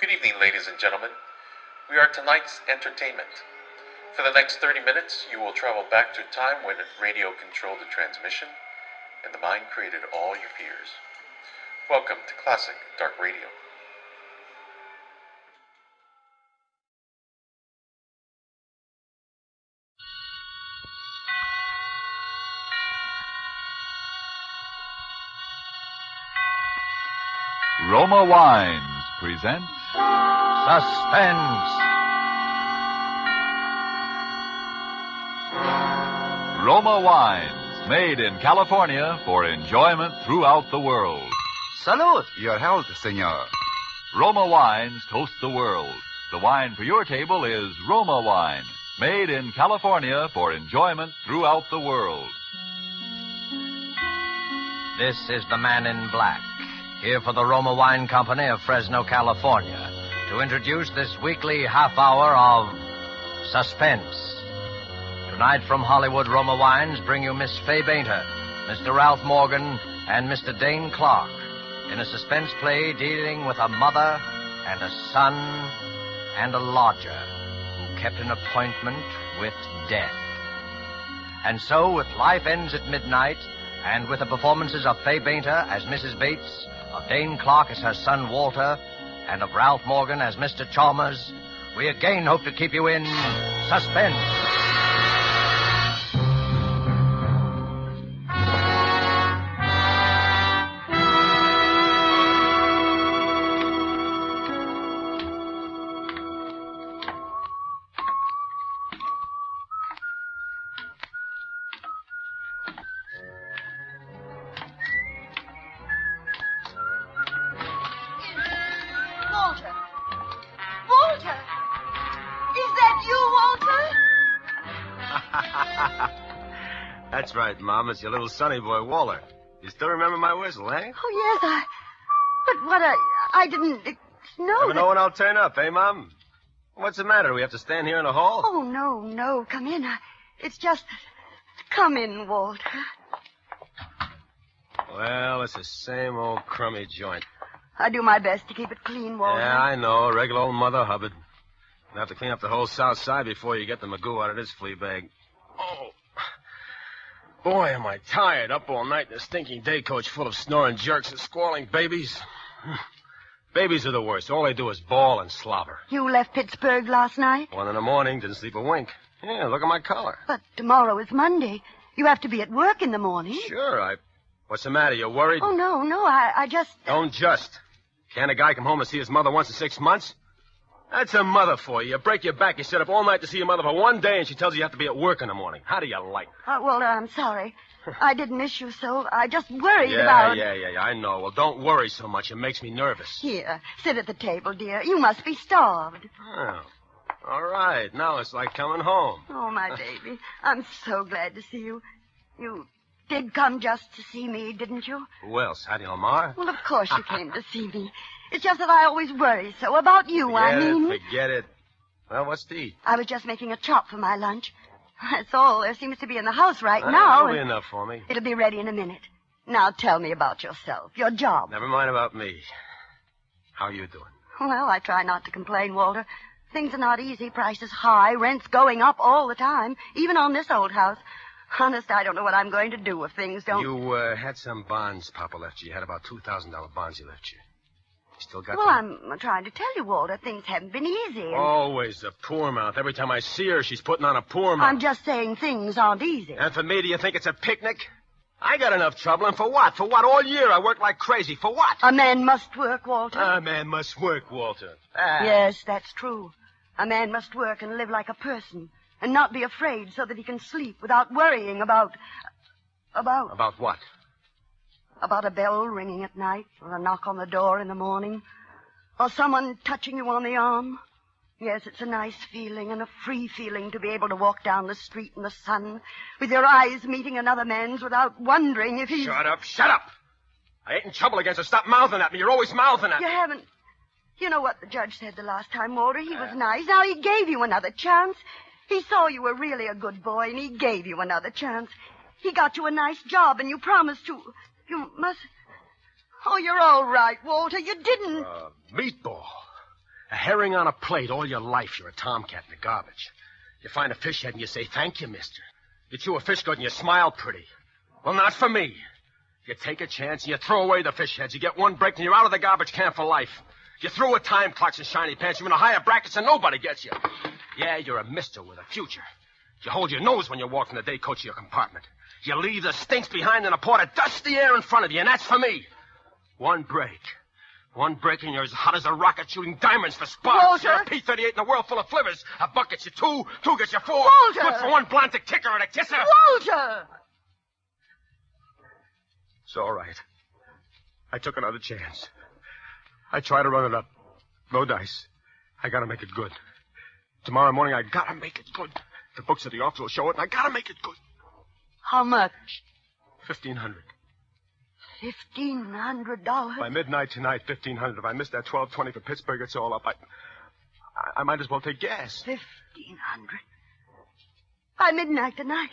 Good evening, ladies and gentlemen. We are tonight's entertainment. For the next 30 minutes, you will travel back to a time when radio controlled the transmission and the mind created all your fears. Welcome to Classic Dark Radio. Roma Wines present Suspense. Roma Wines, made in California for enjoyment throughout the world. Salute. Your health, senor. Roma Wines toast the world. The wine for your table is Roma Wine, made in California for enjoyment throughout the world. This is the Man in Black, here for the Roma Wine Company of Fresno, California, to introduce this weekly half hour of Suspense. Tonight from Hollywood, Roma Wines bring you Miss Fay Bainter, Mr. Ralph Morgan, and Mr. Dane Clark in a suspense play dealing with a mother and a son and a lodger who kept an appointment with death. And so, with Life Ends at Midnight, and with the performances of Fay Bainter as Mrs. Bates, of Dane Clark as her son Walter, and of Ralph Morgan as Mr. Chalmers, we again hope to keep you in suspense. That's right, Mom. It's your little sonny boy, Walter. You still remember my whistle, eh? Oh, yes, But what I didn't know. Never know when I'll turn up, eh, Mom? What's the matter? Do we have to stand here in the hall? Oh, no. Come in. It's just... Come in, Walter. Well, it's the same old crummy joint. I do my best to keep it clean, Walter. Yeah, I know. Regular old Mother Hubbard. You'll have to clean up the whole south side before you get the magoo out of this flea bag. Oh. Boy, am I tired. Up all night in a stinking day coach full of snoring jerks and squalling babies. Babies are the worst. All they do is bawl and slobber. You left Pittsburgh last night? 1 a.m, didn't sleep a wink. Yeah, look at my collar. But tomorrow is Monday. You have to be at work in the morning. Sure, What's the matter? You worried? Oh, no, I just... Don't just. Can't a guy come home and see his mother once in 6 months? That's a mother for you. You break your back, you sit up all night to see your mother for 1 day, and she tells you you have to be at work in the morning. How do you like it? Walter, I'm sorry. I didn't miss you so. I just worried about... Yeah, I know. Well, don't worry so much. It makes me nervous. Here, sit at the table, dear. You must be starved. Oh, all right. Now it's like coming home. Oh, my baby. I'm so glad to see you. You did come just to see me, didn't you? Who else? Hattie Lamar? Well, of course you came to see me. It's just that I always worry so about you, Forget it. Well, what's to eat? I was just making a chop for my lunch. That's all there seems to be in the house right now. That'll be enough for me. It'll be ready in a minute. Now tell me about yourself, your job. Never mind about me. How are you doing? Well, I try not to complain, Walter. Things are not easy. Prices high. Rent's going up all the time, even on this old house. Honest, I don't know what I'm going to do if things don't... You had some bonds Papa left you. You had about $2,000 bonds he left you. You still got them? Well, I'm trying to tell you, Walter, things haven't been easy. And... Always a poor mouth. Every time I see her, she's putting on a poor mouth. I'm just saying things aren't easy. And for me, do you think it's a picnic? I got enough trouble, and for what? For what? All year I worked like crazy. For what? A man must work, Walter. A man must work, Walter. Yes, that's true. A man must work and live like a person, and not be afraid so that he can sleep without worrying about... About what? About a bell ringing at night, or a knock on the door in the morning, or someone touching you on the arm. Yes, it's a nice feeling and a free feeling to be able to walk down the street in the sun with your eyes meeting another man's without wondering if he's... Shut up! I ain't in trouble against her. Stop mouthing at me. You're always mouthing at me. You haven't... You know what the judge said the last time, Walter? He was nice. Now he gave you another chance. He saw you were really a good boy, and he gave you another chance. He got you a nice job, and you promised to... You must... Oh, you're all right, Walter. You didn't... Meatball. A herring on a plate all your life. You're a tomcat in the garbage. You find a fish head and you say, thank you, mister. You chew a fish good and you smile pretty. Well, not for me. You take a chance and you throw away the fish heads. You get one break and you're out of the garbage can for life. You throw a time clocks and shiny pants. You're in the higher brackets and nobody gets you. Yeah, you're a mister with a future. You hold your nose when you walk from the day coach to your compartment. You leave the stinks behind in a port of dusty air in front of you, and that's for me. One break. One break and you're as hot as a rocket shooting diamonds for sparks. Walter! You're a P-38 in a world full of flivvers. A buck gets you two gets you four. Walter! Good for one Blantic kicker and a kisser. Walter! It's all right. I took another chance. I tried to run it up. No dice. I gotta make it good. Tomorrow morning, I gotta make it good. The books at the office will show it, and I gotta make it good. How much? $1,500. $1,500? By midnight tonight, $1,500. If I miss that 12:20 for Pittsburgh, it's all up. I might as well take gas. $1,500. By midnight tonight.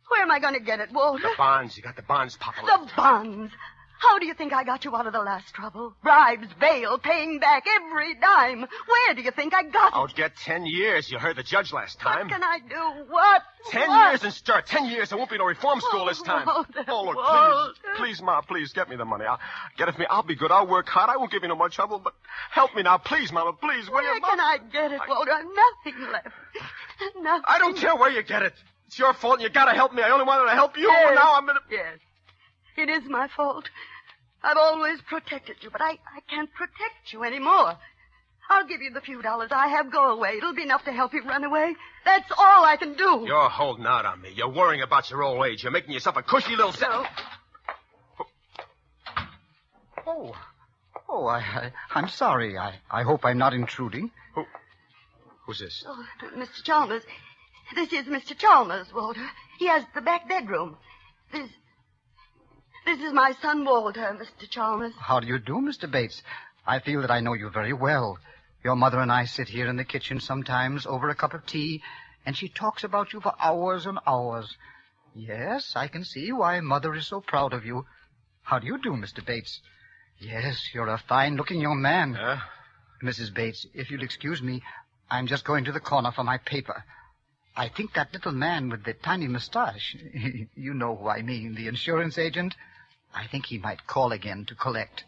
Where am I going to get it, Walter? The bonds. You got the bonds, Papa. The bonds. How do you think I got you out of the last trouble? Bribes, bail, paying back every dime. Where do you think I got it? I'll get 10 years. You heard the judge last time. What can I do? What? 10 What? years and start. 10 years. There won't be no reform school this time. Walter, Oh, look, Walter. please, Ma, please, get me the money. I'll be good. I'll work hard. I won't give you no more trouble, but help me now. Please, Mama, please, will you? Where can I get it, Walter? I've nothing left. Nothing. I don't care where you get it. It's your fault, and you gotta help me. I only wanted to help you, Yes. and now I'm in a... Yes. It is my fault. I've always protected you, but I can't protect you anymore. I'll give you the few dollars I have. Go away. It'll be enough to help you run away. That's all I can do. You're holding out on me. You're worrying about your old age. You're making yourself a cushy little... I'm sorry. I hope I'm not intruding. Who's this? Oh, Mr. Chalmers. This is Mr. Chalmers, Walter. He has the back bedroom. This is my son, Walter, Mr. Chalmers. How do you do, Mr. Bates? I feel that I know you very well. Your mother and I sit here in the kitchen sometimes over a cup of tea, and she talks about you for hours and hours. Yes, I can see why Mother is so proud of you. How do you do, Mr. Bates? Yes, you're a fine-looking young man. Huh? Mrs. Bates, if you'll excuse me, I'm just going to the corner for my paper. I think that little man with the tiny mustache, you know who I mean, the insurance agent, I think he might call again to collect.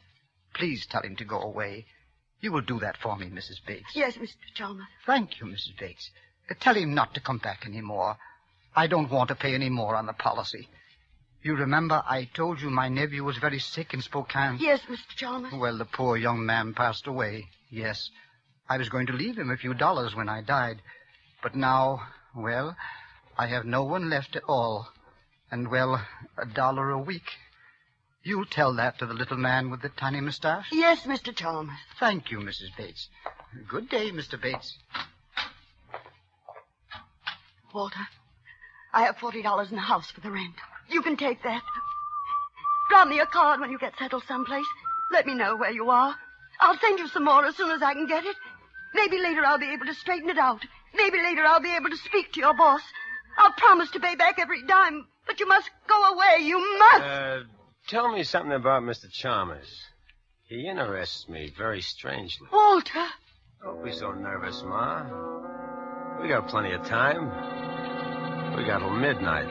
Please tell him to go away. You will do that for me, Mrs. Bates. Yes, Mr. Chalmers. Thank you, Mrs. Bates. Tell him not to come back any more. I don't want to pay any more on the policy. You remember I told you my nephew was very sick in Spokane? Yes, Mr. Chalmers. Well, the poor young man passed away, yes. I was going to leave him a few dollars when I died. But now, well, I have no one left at all. And, well, $1 a week. You'll tell that to the little man with the tiny mustache? Yes, Mr. Chalmers. Thank you, Mrs. Bates. Good day, Mr. Bates. Walter, I have $40 in the house for the rent. You can take that. Draw me a card when you get settled someplace. Let me know where you are. I'll send you some more as soon as I can get it. Maybe later I'll be able to straighten it out. Maybe later I'll be able to speak to your boss. I'll promise to pay back every dime, but you must go away. You must. Tell me something about Mr. Chalmers. He interests me very strangely. Walter. Don't be so nervous, Ma. We got plenty of time. We got till midnight.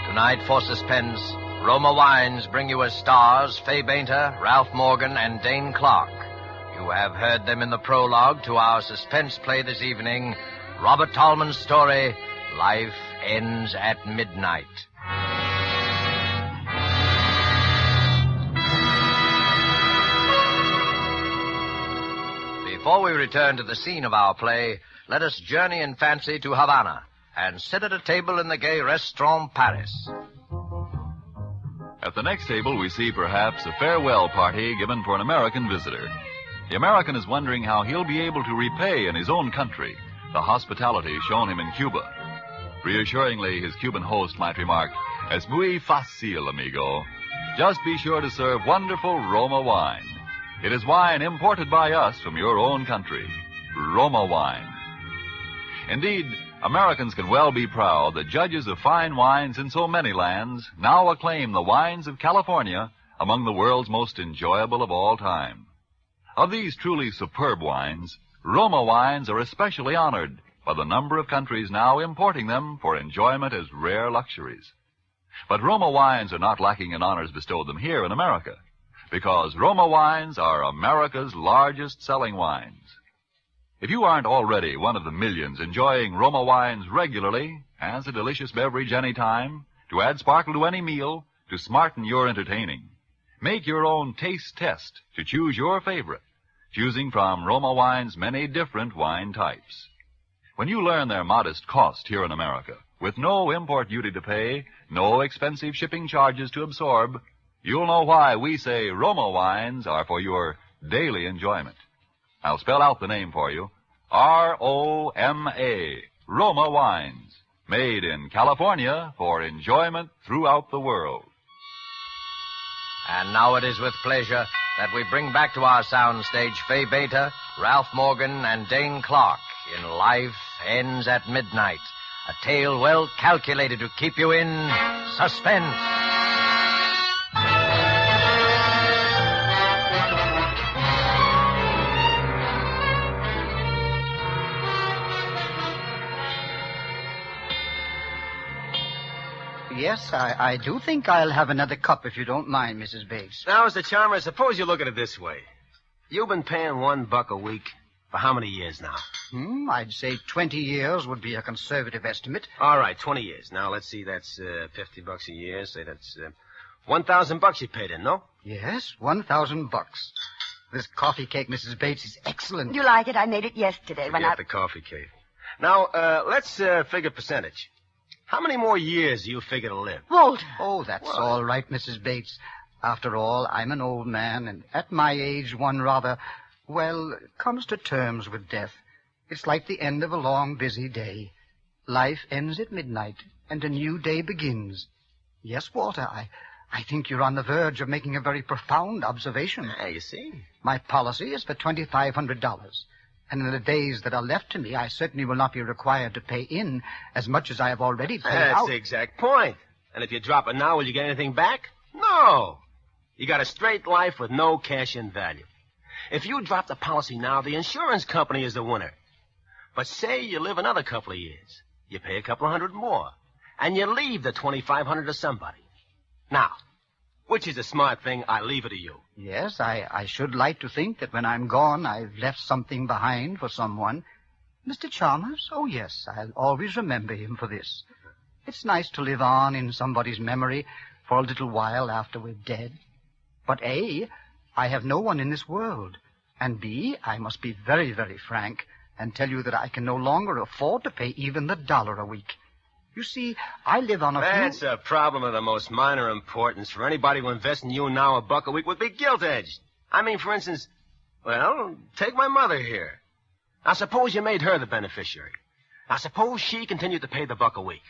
Tonight for Suspense, Roma Wines bring you as stars Fay Bainter, Ralph Morgan, and Dane Clark. You have heard them in the prologue to our suspense play this evening, Robert Tallman's story, Life Ends at Midnight. Before we return to the scene of our play, let us journey in fancy to Havana and sit at a table in the gay restaurant Paris. At the next table, we see perhaps a farewell party given for an American visitor. The American is wondering how he'll be able to repay in his own country the hospitality shown him in Cuba. Reassuringly, his Cuban host might remark, "Es muy fácil, amigo. Just be sure to serve wonderful Roma wine. It is wine imported by us from your own country. Roma wine." Indeed, Americans can well be proud that judges of fine wines in so many lands now acclaim the wines of California among the world's most enjoyable of all time. Of these truly superb wines, Roma wines are especially honored by the number of countries now importing them for enjoyment as rare luxuries. But Roma wines are not lacking in honors bestowed them here in America, because Roma wines are America's largest selling wines. If you aren't already one of the millions enjoying Roma wines regularly, as a delicious beverage any time, to add sparkle to any meal, to smarten your entertaining, make your own taste test to choose your favorite, choosing from Roma wine's many different wine types. When you learn their modest cost here in America, with no import duty to pay, no expensive shipping charges to absorb, you'll know why we say Roma wines are for your daily enjoyment. I'll spell out the name for you. R-O-M-A, Roma wines, made in California for enjoyment throughout the world. And now it is with pleasure that we bring back to our soundstage Fay Bainter, Ralph Morgan, and Dane Clark in Life Ends at Midnight, a tale well calculated to keep you in suspense. Yes, I do think I'll have another cup if you don't mind, Mrs. Bates. Now, Mr. Chalmers, suppose you look at it this way. You've been paying $1 a week for how many years now? I'd say 20 years would be a conservative estimate. All right, 20 years. Now, let's see, that's $50 a year. Say that's $1,000 you paid in, no? Yes, $1,000. This coffee cake, Mrs. Bates, is excellent. You like it? I made it yesterday when Forget the coffee cake. Now, let's figure percentage. How many more years do you figure to live? Walter. Oh, that's all right, Mrs. Bates. After all, I'm an old man, and at my age, one rather, comes to terms with death. It's like the end of a long, busy day. Life ends at midnight, and a new day begins. Yes, Walter, I think you're on the verge of making a very profound observation. You see? My policy is for $2,500. And in the days that are left to me, I certainly will not be required to pay in as much as I have already paid out. That's the exact point. And if you drop it now, will you get anything back? No. You got a straight life with no cash-in value. If you drop the policy now, the insurance company is the winner. But say you live another couple of years. You pay a couple of hundred more. And you leave the $2,500 to somebody. Now, which is a smart thing? I leave it to you. Yes, I should like to think that when I'm gone, I've left something behind for someone. Mr. Chalmers? Oh, yes, I'll always remember him for this. It's nice to live on in somebody's memory for a little while after we're dead. But A, I have no one in this world. And B, I must be very, very frank and tell you that I can no longer afford to pay even the $1 a week. You see, I live on a That's a problem of the most minor importance. For anybody who invests in you now, $1 a week would be gilt-edged. I mean, for instance, take my mother here. Now, suppose you made her the beneficiary. Now, suppose she continued to pay the $1 a week.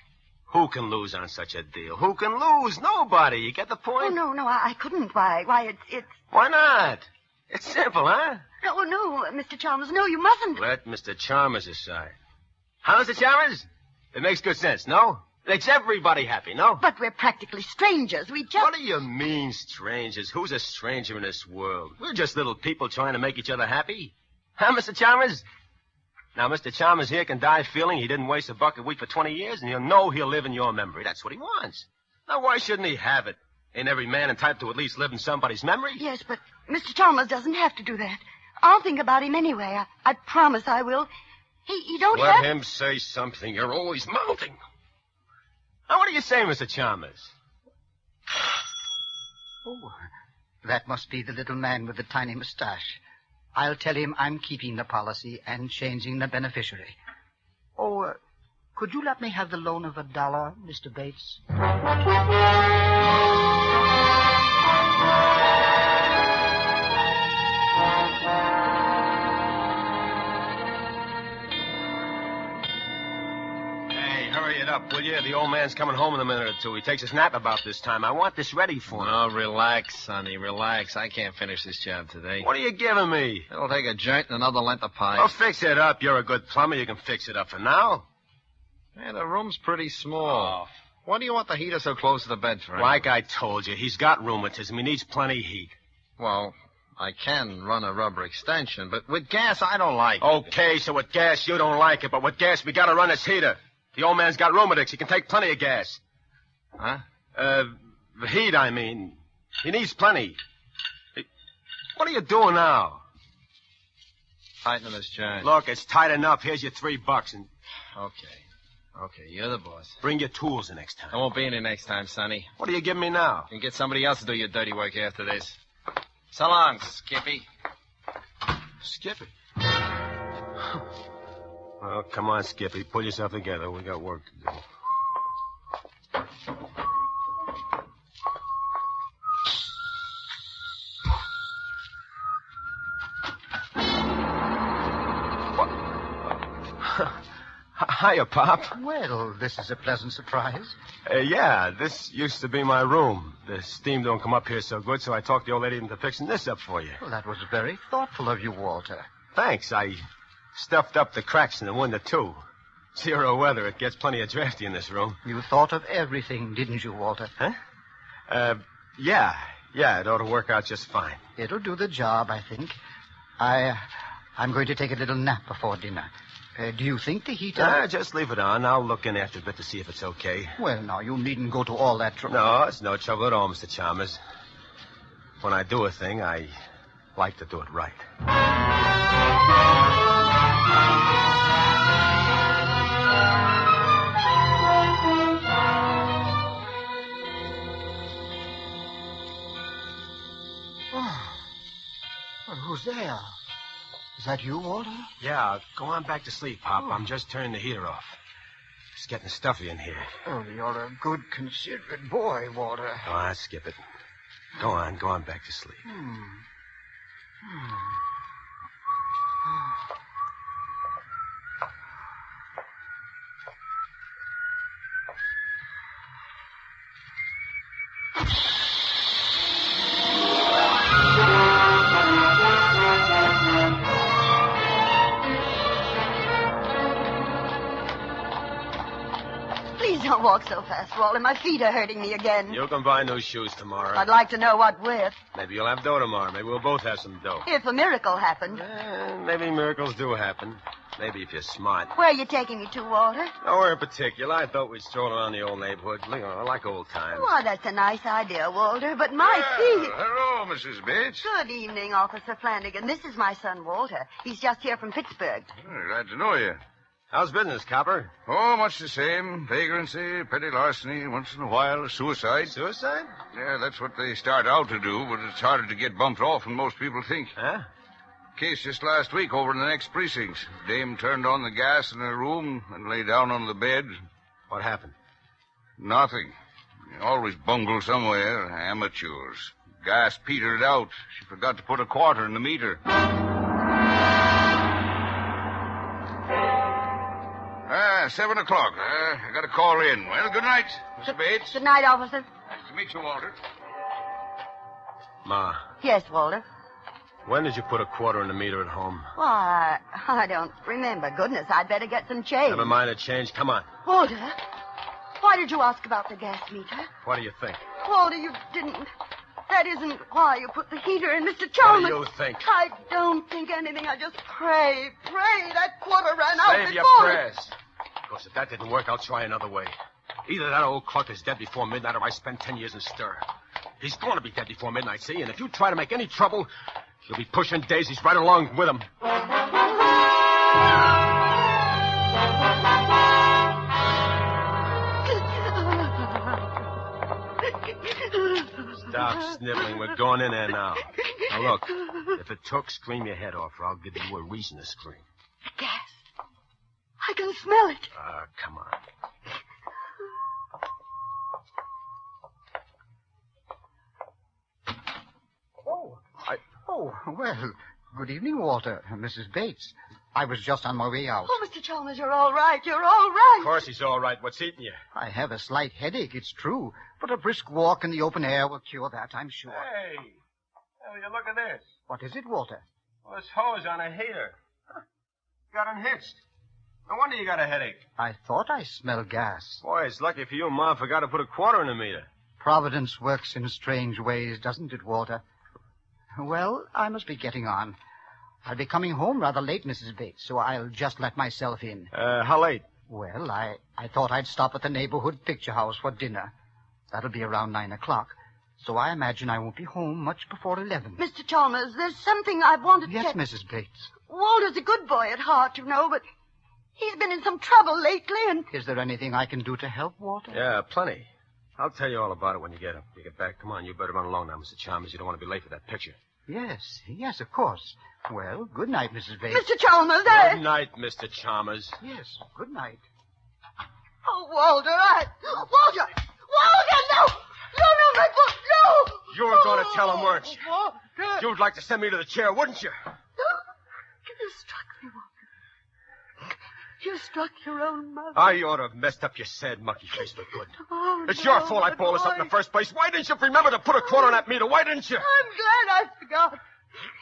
Who can lose on such a deal? Who can lose? Nobody. You get the point? Oh, no, I couldn't. Why, it's... Why not? It's simple, huh? No, Mr. Chalmers, no, you mustn't. Let Mr. Chalmers decide. Huh, Mr. Chalmers? It makes good sense, no? It makes everybody happy, no? But we're practically strangers. We just... What do you mean, strangers? Who's a stranger in this world? We're just little people trying to make each other happy. Huh, Mr. Chalmers? Now, Mr. Chalmers here can die feeling he didn't waste $1 a week for 20 years, and he'll know he'll live in your memory. That's what he wants. Now, why shouldn't he have it? Ain't every man entitled to at least live in somebody's memory? Yes, but Mr. Chalmers doesn't have to do that. I'll think about him anyway. I promise I will. He don't have... Let him say something. You're always mouthing. Now, what do you say, Mr. Chalmers? Oh, that must be the little man with the tiny mustache. I'll tell him I'm keeping the policy and changing the beneficiary. Oh, could you let me have the loan of $1, Mr. Bates? Up, will you? The old man's coming home in a minute or two. He takes a nap about this time. I want this ready for him. Oh, relax, Sonny, relax. I can't finish this job today. What are you giving me? It'll take a joint and another length of pipe. Oh, fix it up. You're a good plumber. You can fix it up for now. Yeah, the room's pretty small. Why do you want the heater so close to the bed for? Like I told you, he's got rheumatism. He needs plenty of heat. Well, I can run a rubber extension, but with gas, I don't like it. Okay, so with gas, you don't like it, but with gas, we gotta run this heater. The old man's got rheumatics. He can take plenty of gas. Huh? The heat, I mean. He needs plenty. What are you doing now? Tighten this joint. Look, it's tight enough. Here's your $3, and Okay, you're the boss. bring your tools the next time. I won't be any next time, Sonny. What are you giving me now? You can get somebody else to do your dirty work after this. So long, Skippy. Skippy. Well, come on, Skippy. Pull yourself together. We got work to do. Hiya, Pop. Well, this is a pleasant surprise. Yeah, this used to be my room. The steam don't come up here so good, so I talked the old lady into fixing this up for you. Well, that was very thoughtful of you, Walter. Thanks. I stuffed up the cracks in the window, too. 0 weather. It gets plenty of drafty in this room. You thought of everything, didn't you, Walter? Huh? Yeah, it ought to work out just fine. It'll do the job, I think. I'm going to take a little nap before dinner. Do you think the heater... Just leave it on. I'll look in after a bit to see if it's okay. Well, now, you needn't go to all that trouble. No, it's no trouble at all, Mr. Chalmers. When I do a thing, I like to do it right. Well, who's there? Is that you, Walter? Yeah, go on back to sleep, Pop. I'm just turning the heater off. It's getting stuffy in here. Oh, you're a good, considerate boy, Walter. Oh, I'll skip it. Go on back to sleep. Don't walk so fast, Walter. My feet are hurting me again. You can buy new shoes tomorrow. I'd like to know what with. Maybe you'll have dough tomorrow. Maybe we'll both have some dough. If a miracle happened. Maybe miracles do happen. Maybe if you're smart. Where are you taking me to, Walter? Nowhere in particular. I thought we'd stroll around the old neighborhood. Like old times. Why, that's a nice idea, Walter, but my feet... Hello, Mrs. Bates. Good evening, Officer Flanagan. This is my son, Walter. He's just here from Pittsburgh. Glad to know you. How's business, Copper? Oh, much the same. Vagrancy, petty larceny, once in a while, suicide. Suicide? Yeah, that's what they start out to do, but it's harder to get bumped off than most people think. Huh? Case just last week over in the next precinct. Dame turned on the gas in her room and lay down on the bed. What happened? Nothing. They always bungle somewhere. Amateurs. Gas petered out. She forgot to put a quarter in the meter. 7 o'clock. I got to call in. Well, good night, Mr. Bates. Good night, Officer. Nice to meet you, Walter. Ma, Yes, Walter. when did you put a quarter in the meter at home? Why, I don't remember. Goodness, I'd better get some change. Never mind the change. Come on. Walter, why did you ask about the gas meter? What do you think? Walter, you didn't. That isn't why you put the heater in, Mr. Chalmers. What do you think? I don't think anything. I just pray that quarter ran out Save before... your prayers. Of course, if that didn't work, I'll try another way. Either that old cluck is dead before midnight, or I spend 10 years in stir. He's going to be dead before midnight, see? And if you try to make any trouble, you'll be pushing daisies right along with him. Stop sniveling. We're going in there now. Now, look, if it took, scream your head off, or I'll give you a reason to scream. Gas. I can smell it. Come on. Oh, well, good evening, Walter. Mrs. Bates. I was just on my way out. Oh, Mr. Chalmers, you're all right. You're all right. Of course he's all right. What's eating you? I have a slight headache, it's true. But a brisk walk in the open air will cure that, I'm sure. Hey, will you look at this? What is it, Walter? Well, this hose on a heater. Huh. Got unhitched. No wonder you got a headache. I thought I smelled gas. Boy, it's lucky for you Mom forgot to put a quarter in the meter. Providence works in strange ways, doesn't it, Walter? Well, I must be getting on. I'll be coming home rather late, Mrs. Bates, so I'll just let myself in. How late? Well, I thought I'd stop at the neighborhood picture house for dinner. That'll be around 9 o'clock. So I imagine I won't be home much before 11. Mr. Chalmers, there's something I wanted to... Yes, Mrs. Bates. Walter's a good boy at heart, you know, but he's been in some trouble lately, and... Is there anything I can do to help, Walter? Yeah, plenty. I'll tell you all about it when you get back. Come on, you better run along now, Mr. Chalmers. You don't want to be late for that picture. Yes, of course. Well, good night, Mrs. Bates. Mr. Chalmers, Good night, Mr. Chalmers. Yes, good night. Oh, Walter, Walter! Walter, no! No, my book, no! You were going to tell him, weren't you? Walter! You'd like to send me to the chair, wouldn't you? You struck me, Walter. You struck your own mother. I ought to have messed up your sad monkey face for good. Oh, It's no, your fault I balled us up in the first place. Why didn't you remember to put a quarter on that meter? Why didn't you? I'm glad I forgot.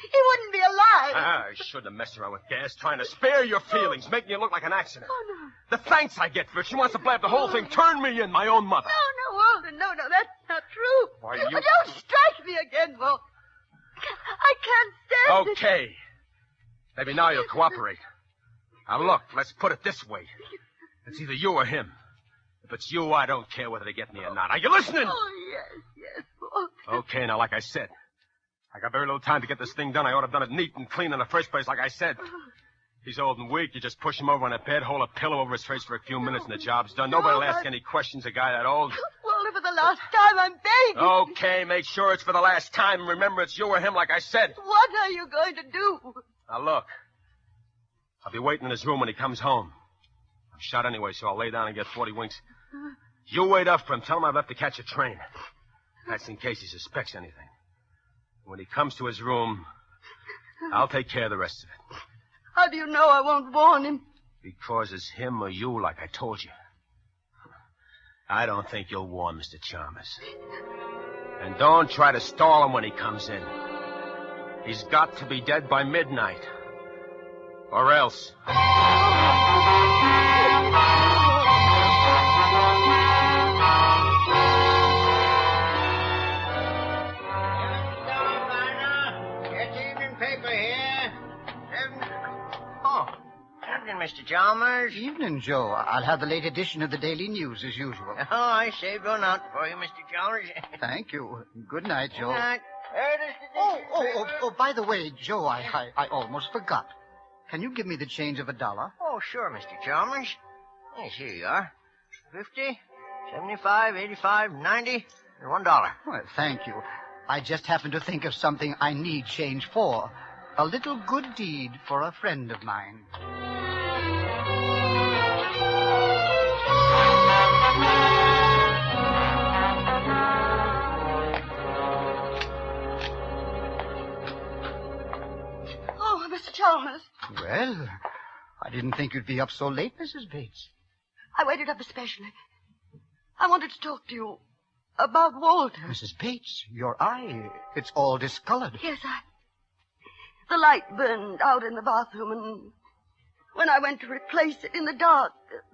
He wouldn't be alive. I shouldn't have messed around with gas, trying to spare your feelings, making you look like an accident. Oh, no. The thanks I get for it. She wants to blab the whole thing. Turn me in, my own mother. No, Walter, no, that's not true. Why, you- Don't strike me again, Walter. I can't stand it. Okay. Maybe now you'll cooperate. Now, look, let's put it this way. It's either you or him. If it's you, I don't care whether they get me or not. Are you listening? Oh, yes, Walter. Okay, now, like I said, I got very little time to get this thing done. I ought to have done it neat and clean in the first place, like I said. He's old and weak. You just push him over on a bed, hold a pillow over his face for a few minutes, and the job's done. Nobody will ask any questions, a guy that old. Walter, for the last time, I'm begging. Okay, make sure it's for the last time. Remember, it's you or him, like I said. What are you going to do? Now, look. I'll be waiting in his room when he comes home. I'm shot anyway, so I'll lay down and get 40 winks. You wait up for him. Tell him I've left to catch a train. That's in case he suspects anything. When he comes to his room, I'll take care of the rest of it. How do you know I won't warn him? Because it's him or you, like I told you. I don't think you'll warn Mr. Chalmers. And don't try to stall him when he comes in. He's got to be dead by midnight. Or else. Mr. Chalmers. Evening, Joe. I'll have the late edition of the Daily News as usual. Oh, I saved one out for you, Mr. Chalmers. Thank you. Good night, Joe. Good night. Oh, by the way, Joe, I almost forgot. Can you give me the change of $1? Oh, sure, Mr. Chalmers. Yes, here you are. 50, 75, 85, 90, and $1. Well, thank you. I just happened to think of something I need change for. A little good deed for a friend of mine. Oh, Mr. Chalmers. Well, I didn't think you'd be up so late, Mrs. Bates. I waited up especially. I wanted to talk to you about Walter. Mrs. Bates, your eye, it's all discolored. Yes, the light burned out in the bathroom, and when I went to replace it in the dark,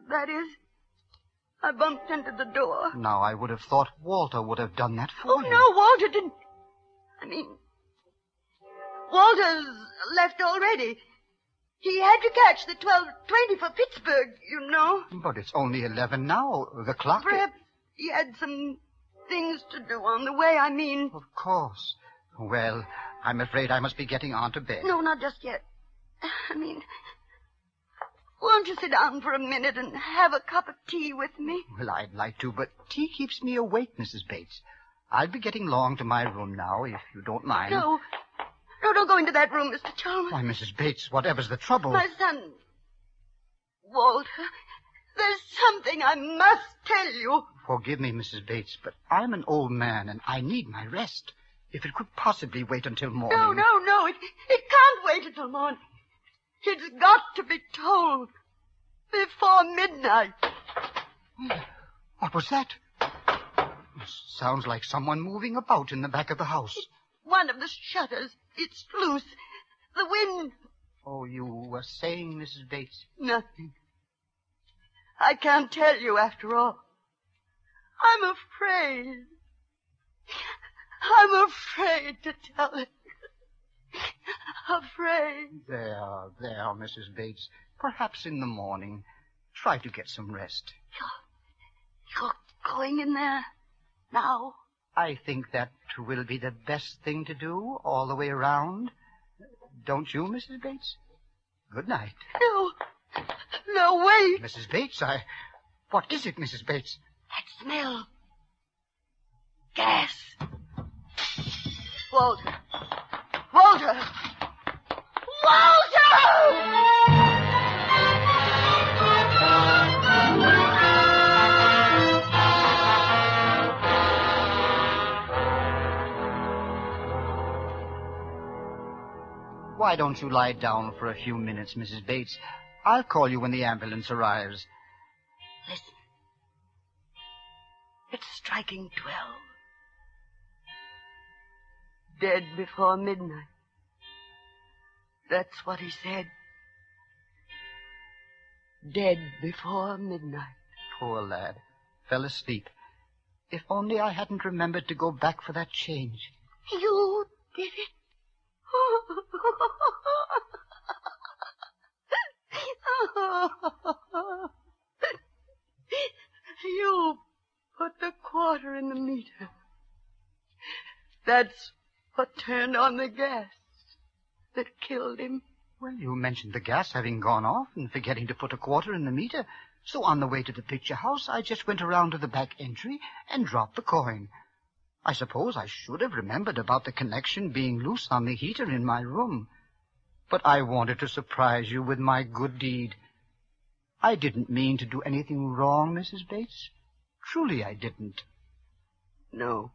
that is, I bumped into the door. Now, I would have thought Walter would have done that for Oh, you. no, Walter didn't. I mean, Walter's left already. He had to catch the 12:20 for Pittsburgh, you know. But it's only 11 now. The clock... Perhaps he had some things to do on the way, I mean. Of course. Well, I'm afraid I must be getting on to bed. No, not just yet. I mean, won't you sit down for a minute and have a cup of tea with me? Well, I'd like to, but tea keeps me awake, Mrs. Bates. I'll be getting along to my room now, if you don't mind. No, don't go into that room, Mr. Chalmers. Why, Mrs. Bates, whatever's the trouble? My son, Walter, there's something I must tell you. Forgive me, Mrs. Bates, but I'm an old man, and I need my rest. If it could possibly wait until morning... No, it can't wait until morning. It's got to be told before midnight. What was that? Sounds like someone moving about in the back of the house. It's one of the shutters. It's loose. The wind... Oh, you were saying, Mrs. Bates? Nothing. I can't tell you after all. I'm afraid. I'm afraid to tell it. Afraid. There, Mrs. Bates. Perhaps in the morning. Try to get some rest. You're going in there now? I think that will be the best thing to do all the way around. Don't you, Mrs. Bates? Good night. No, wait. Mrs. Bates, What is it, Mrs. Bates? That smell. Gas. Walter! Walter! Why don't you lie down for a few minutes, Mrs. Bates? I'll call you when the ambulance arrives. Listen. It's striking 12. Dead before midnight. That's what he said. Dead before midnight. Poor lad. Fell asleep. If only I hadn't remembered to go back for that change. You did it? You put the quarter in the meter. That's what turned on the gas that killed him. Well, you mentioned the gas having gone off and forgetting to put a quarter in the meter. So on the way to the picture house, I just went around to the back entry and dropped the coin. I suppose I should have remembered about the connection being loose on the heater in my room. But I wanted to surprise you with my good deed. I didn't mean to do anything wrong, Mrs. Bates. Truly I didn't. No.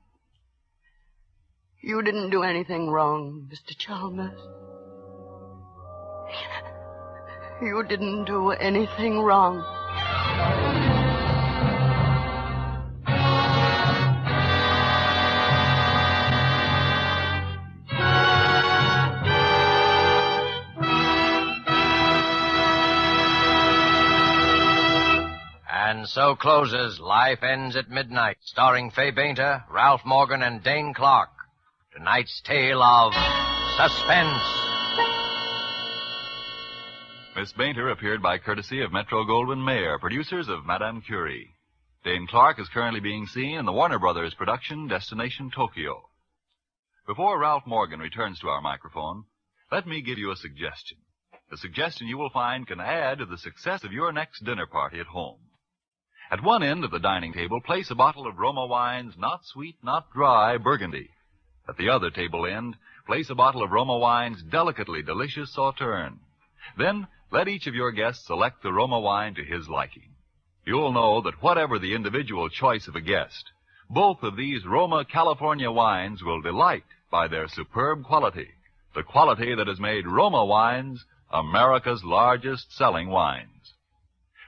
You didn't do anything wrong, Mr. Chalmers. You didn't do anything wrong. And so closes Life Ends at Midnight, starring Fay Bainter, Ralph Morgan, and Dane Clark. Tonight's tale of Suspense. Miss Bainter appeared by courtesy of Metro-Goldwyn-Mayer, producers of Madame Curie. Dane Clark is currently being seen in the Warner Brothers production Destination Tokyo. Before Ralph Morgan returns to our microphone, let me give you a suggestion. A suggestion you will find can add to the success of your next dinner party at home. At one end of the dining table, place a bottle of Roma wines, not sweet, not dry, Burgundy. At the other table end, place a bottle of Roma wines, delicately delicious Sauterne. Then, let each of your guests select the Roma wine to his liking. You'll know that whatever the individual choice of a guest, both of these Roma California wines will delight by their superb quality, the quality that has made Roma wines America's largest selling wines.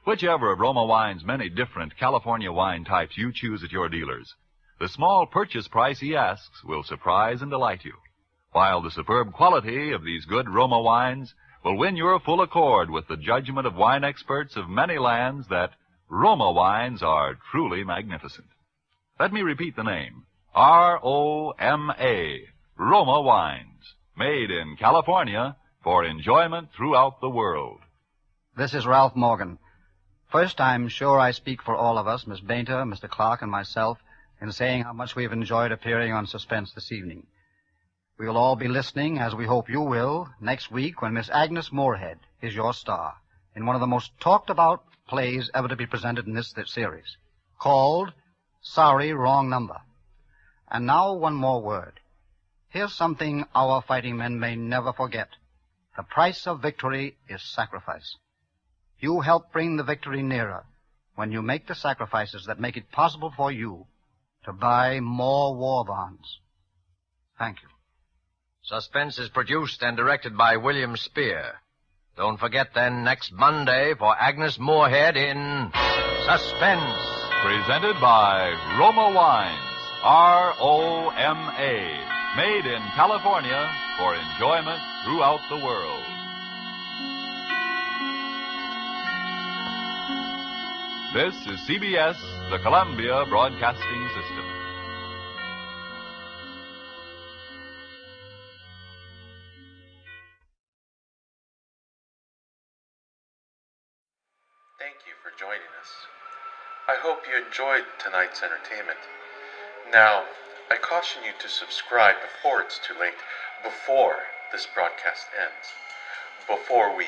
Whichever of Roma wine's many different California wine types you choose at your dealers, the small purchase price he asks will surprise and delight you, while the superb quality of these good Roma wines will win your full accord with the judgment of wine experts of many lands that Roma wines are truly magnificent. Let me repeat the name. R-O-M-A, Roma wines, made in California for enjoyment throughout the world. This is Ralph Morgan. First, I'm sure I speak for all of us, Miss Bainter, Mr. Clark, and myself, in saying how much we've enjoyed appearing on Suspense this evening. We will all be listening, as we hope you will, next week when Miss Agnes Moorehead is your star in one of the most talked-about plays ever to be presented in this series, called Sorry, Wrong Number. And now one more word. Here's something our fighting men may never forget. The price of victory is sacrifice. You help bring the victory nearer when you make the sacrifices that make it possible for you to buy more war bonds. Thank you. Suspense is produced and directed by William Spear. Don't forget then next Monday for Agnes Moorehead in Suspense. Presented by Roma Wines, R-O-M-A, made in California for enjoyment throughout the world. This is CBS, the Columbia Broadcasting System. Thank you for joining us. I hope you enjoyed tonight's entertainment. Now, I caution you to subscribe before it's too late, before this broadcast ends, before we